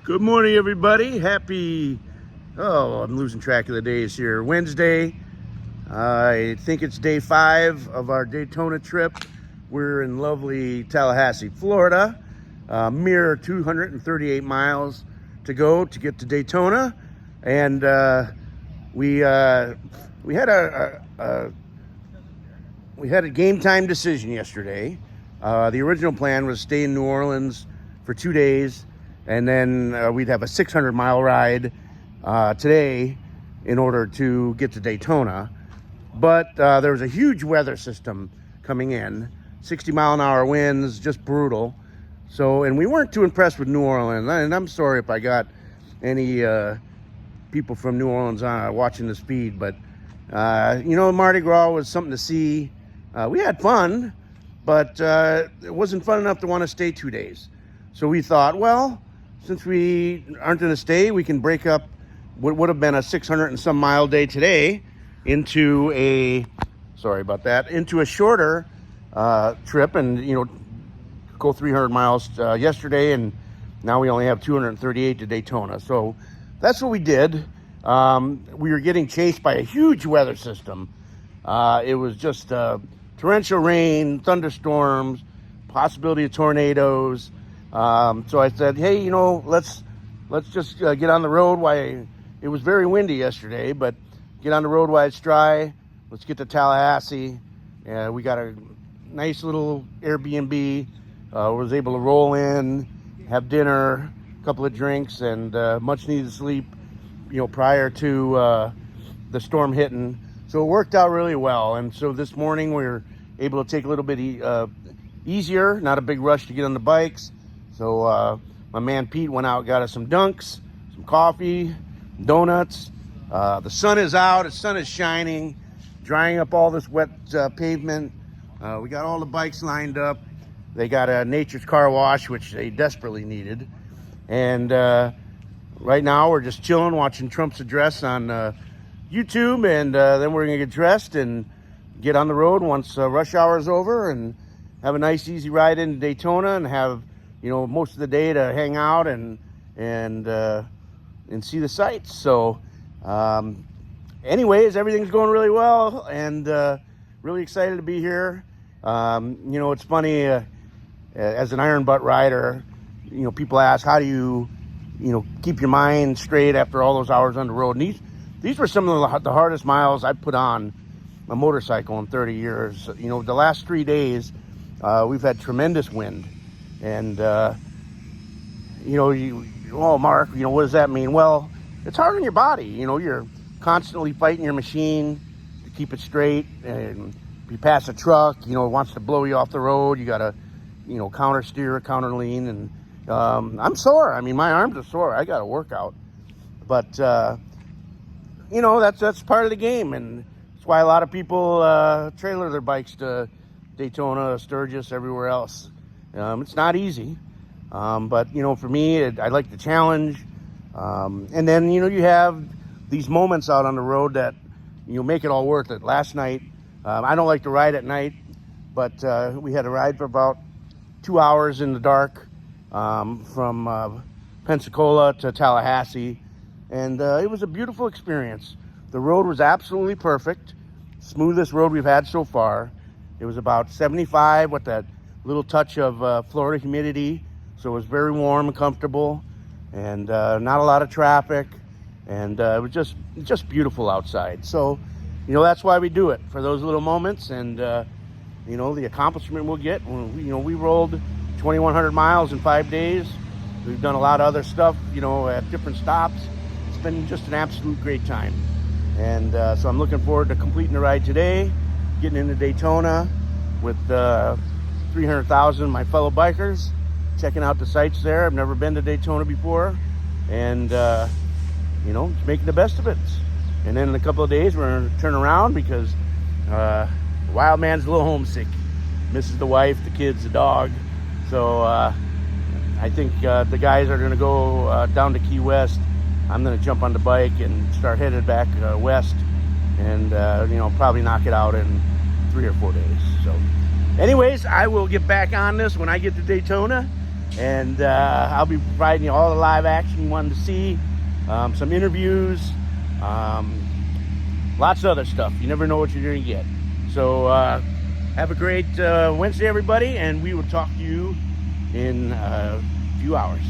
Good morning, everybody. Happy, I'm losing track of the days here. Wednesday. I think it's day 5 of our Daytona trip. We're in lovely Tallahassee, Florida. Mere 238 miles to go to get to Daytona. And we had a game time decision yesterday. The original plan was to stay in New Orleans for 2 days, and then we'd have a 600-mile ride today in order to get to Daytona. But there was a huge weather system coming in, 60-mile-an-hour winds, just brutal. So, and we weren't too impressed with New Orleans, and I'm sorry if I got any people from New Orleans watching this feed, but Mardi Gras was something to see. We had fun, but it wasn't fun enough to want to stay 2 days. So we thought, well, since we aren't going to stay, we can break up what would have been a 600 and some mile day today into a shorter trip, and go 300 miles yesterday, and now we only have 238 to Daytona. So that's what we did. We were getting chased by a huge weather system. It was just torrential rain, thunderstorms, possibility of tornadoes. So I said, hey, let's just get on the road while it was very windy yesterday, but get on the road while it's dry. Let's get to Tallahassee. We got a nice little Airbnb. Was able to roll in, have dinner, a couple of drinks, and much needed sleep, prior to the storm hitting. So it worked out really well. And so this morning we were able to take a little bit easier, not a big rush to get on the bikes. So my man Pete went out, got us some dunks, some coffee, donuts. The sun is out, the sun is shining, drying up all this wet pavement. We got all the bikes lined up. They got a Nature's Car Wash, which they desperately needed. And right now we're just chilling, watching Trump's address on YouTube, and then we're going to get dressed and get on the road once rush hour is over and have a nice, easy ride into Daytona and have, most of the day to hang out and see the sights. So anyways, everything's going really well, and really excited to be here. It's funny, as an iron butt rider, people ask, how do you, keep your mind straight after all those hours on the road? And these were some of the hardest miles I've put on a motorcycle in 30 years. The last 3 days, we've had tremendous wind. And, Mark, what does that mean? Well, it's hard on your body. You're constantly fighting your machine to keep it straight. And if you pass a truck, it wants to blow you off the road. You got to, counter steer, counter lean. And I'm sore. I mean, my arms are sore. I got to work out. But, that's part of the game. And that's why a lot of people trailer their bikes to Daytona, Sturgis, everywhere else. It's not easy. But, for me, I like the challenge. And then, you have these moments out on the road that, make it all worth it. Last night, I don't like to ride at night, but we had a ride for about 2 hours in the dark from Pensacola to Tallahassee. And it was a beautiful experience. The road was absolutely perfect. Smoothest road we've had so far. It was about 75 with that little touch of Florida humidity. So it was very warm and comfortable, and not a lot of traffic. And it was just beautiful outside. So, that's why we do it, for those little moments. And, the accomplishment we'll get. We rolled 2,100 miles in 5 days. We've done a lot of other stuff, at different stops. It's been just an absolute great time. And so I'm looking forward to completing the ride today, getting into Daytona with 300,000 of my fellow bikers, checking out the sights there. I've never been to Daytona before. And, making the best of it. And then in a couple of days, we're going to turn around because Wild Man's a little homesick. Misses the wife, the kids, the dog. So I think the guys are going to go down to Key West. I'm going to jump on the bike and start headed back west and, probably knock it out in 3 or 4 days. So anyways, I will get back on this when I get to Daytona. And I'll be providing you all the live action you wanted to see, some interviews, lots of other stuff. You never know what you're going to get. So have a great Wednesday, everybody, and we will talk to you in a few hours.